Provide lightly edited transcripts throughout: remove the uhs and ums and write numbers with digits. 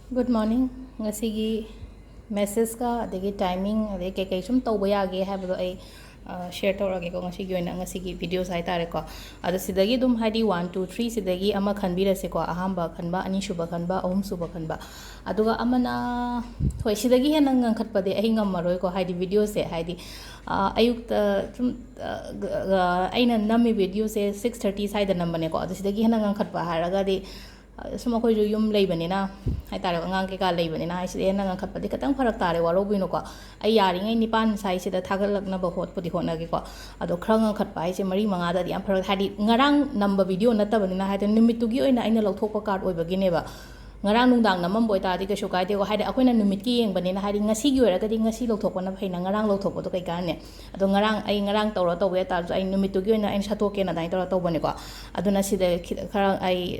Good morning. Ngasigi message ka adagi timing adagi kay sum tawba yage habdo ay share tawrage ko ngasigi oina ngasigi video sai tare ko ada sidagi dum hadi 1 2 3 sidagi ama khanbirase ko ahamba khanba ani shuba khanba ahum suba khanba aduga amana hoi sidagi hena ngangkhatpade ai ngammaroi ko hadi video se hadi ayukta sum aina nami video se 6:30 sai da nambane ko ada sidagi hena ngangkhatpa haraga di suma ko yum leibanina hai tare ngang ke ka leibanina hai se na ngang khapadi katang pharak tare waro buino ko ai yari ngai nipan sai se da thagalakna ba hot pudi hona ge ko ado khrang ngang khatpa hai se mari manga da yam pharak hadi ngarang number video natabani na hai ta nimitu gi oina aina lokthokpa card oibagi ne ba ngarang nungdang namam boi ta di ka shukai de ko haide akoina numit ki yeng bani na haidi ngasi gi ora ka di ngasi lokthokpa na phaina ngarang lokthokpa to kai ka ne ado ngarang ai ngarang tawra tawbe ta ai numit tu gi oina ai satok ke na dai tawra tawbani ko aduna sida kharang ai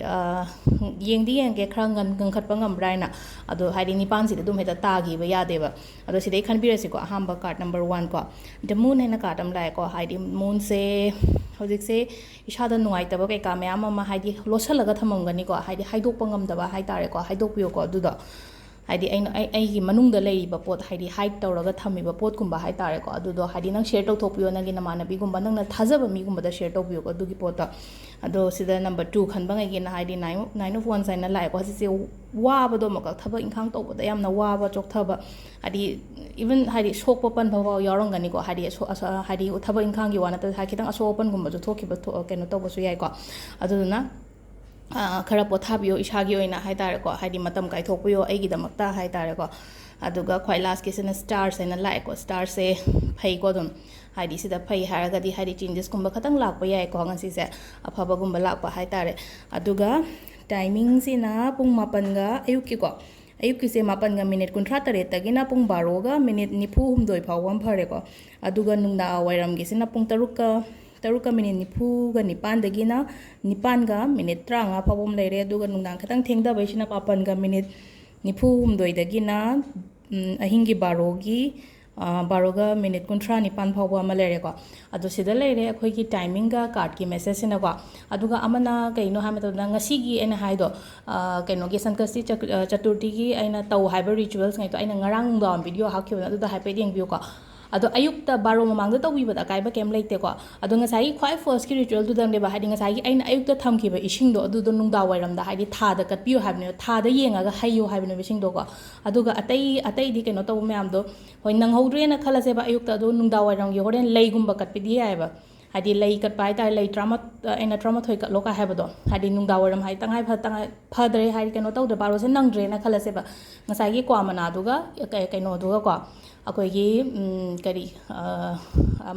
yeng di yeng ke khrang ngan khatpa ngam braina ado haidi nipan sida dum heta ta gi ba ya de ba ado sida khan bi rasi ko ahamba card number 1 ko the moon hena card am lai ko haidi moon se hojik se ishada nuai taba kai ka mayam ma haidi losalaga thamamgani ko haidi haidokpa ngamdaba hai tare ko haidokpiyo ko aduda haidi ai gi manungda leiba pot haidi hide tawraga thamiba pot kumba hai tare ko adudo haidi nang share tawthokpiyo nangi namanabi gumba nang na thajaba mi gumba da share tawpiyo ko adugi pota ado sida number 2 khanba ngai gi na haidi 9 of 1 saina lai ko se waba do makak thaba inkhang tawbada yamna waba chok thaba haidi even haidi sokpa pan bawa yarong gani ko haidi haidi thaba inkhang gi wana ta hakitang asopan gumba jo thokiba keno tawba su yai ko aduna khara pothabiyo ishagi oina hai tare ko haidi matam kai thokpiyo ai gi damakta hai tare ko aduga khwai last ke sena stars ena like ko star se phai ko dum haidi sida phai haraga di haidi changes kumba khatang lakpa yai ko ngasi se afaba gumba lakpa hai tare aduga timing sina pung mapan ga ayuki ko ayuki se mapan ga minute kunthra tare tagina pung 12 ga minute nifu humdoi phawam phare ko aduga nungna wairam gi sina pung taruka minute nifu ga nipan dagina nipan ga minute 30 phawom leire aduga nungna khatang thengda baisina papan ga minute nifu humdoi dagina ahingi 12 gi 12 ga minute kunthra nipan phawba ma leire ko adu sida leire akhoi gi timing ga card ki message sina ko aduga amana kaino ha meta ngasi gi ena haido kaino gi sankasti chaturthi gi aina taw haiba rituals ngai to aina ngarang dom video hakhiona adu da haipe ding view ko ado ayukta baro mamang da tawi bada kai ba kem leite ko ado ngasai khwai first ki ritual du dang de ba hadi ngasai aina ayukta thamki ba ising do adu do nungda wairam da hadi tha da kat piu habne tha da yenga ga hayo habne bising do ko aduga atai di keno taw mayam do hoi nang hodre na khala se ba ayukta do nungda wairam gi horen leigum ba kat pi di ai ba hadi lei kat pai ta lei trauma trauma thoi kat loka haba do hadi nungda wairam hai tangai phadre hai keno taw da baro se nang dre na khala se ba ngasai gi kwa mana duga keno duga ko akoi gi kari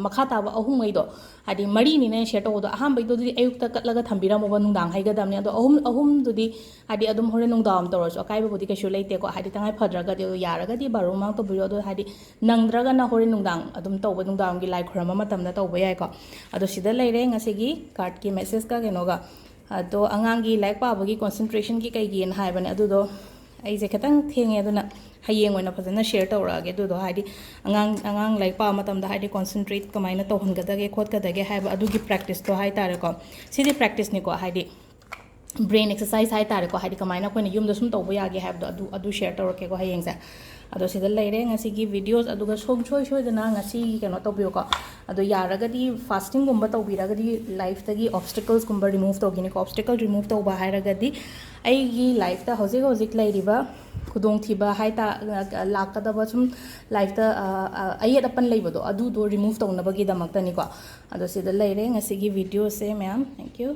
makha ta ba ahum ngai do hadi mari ni ne share to do aham bai do di ayukta katlaga thambira mo ban nungdang hai ga damne do ahum du di hadi adum hore nungdam to ro kai ba budi ka shu leite ko hadi tangai phadraga de yaraga di baro mang to biro do hadi nangdraga na hore nungdang adum to ba nungdam gi lai khurama matam da to ba yai ko ado sida leire ngase gi card ki message ka geno ga ado angang gi like pa ba gi concentration gi kai gi en hai bane adu do ai je khatang thenge aduna hayeng oina phajana share tawrage du do haidi angang like pa matam da haidi concentrate kamaina to hongada ge khot kada ge haiba adu gi practice to hai tare ko sidi practice ni ko haidi brain exercise hai tare ko haidi kamaina ko ni yum da sum tawba yage haib do adu share tawrake ko hayeng sa ado sida leire ngasi gi videos aduga som choi dana ngasi gi keno tawbiyo ko ado yaraga di fasting gumba tawbiraga di life ta gi obstacles gumba remove tawgini ko obstacle remove tawba hairaga di ai gi life ta hojik lairiba khudong thiba hai ta lakadaba sum life ta ayet apan leibodo adu do remove tawnabagi damakta ni ko ado sida leire ngasi gi video se ma'am thank you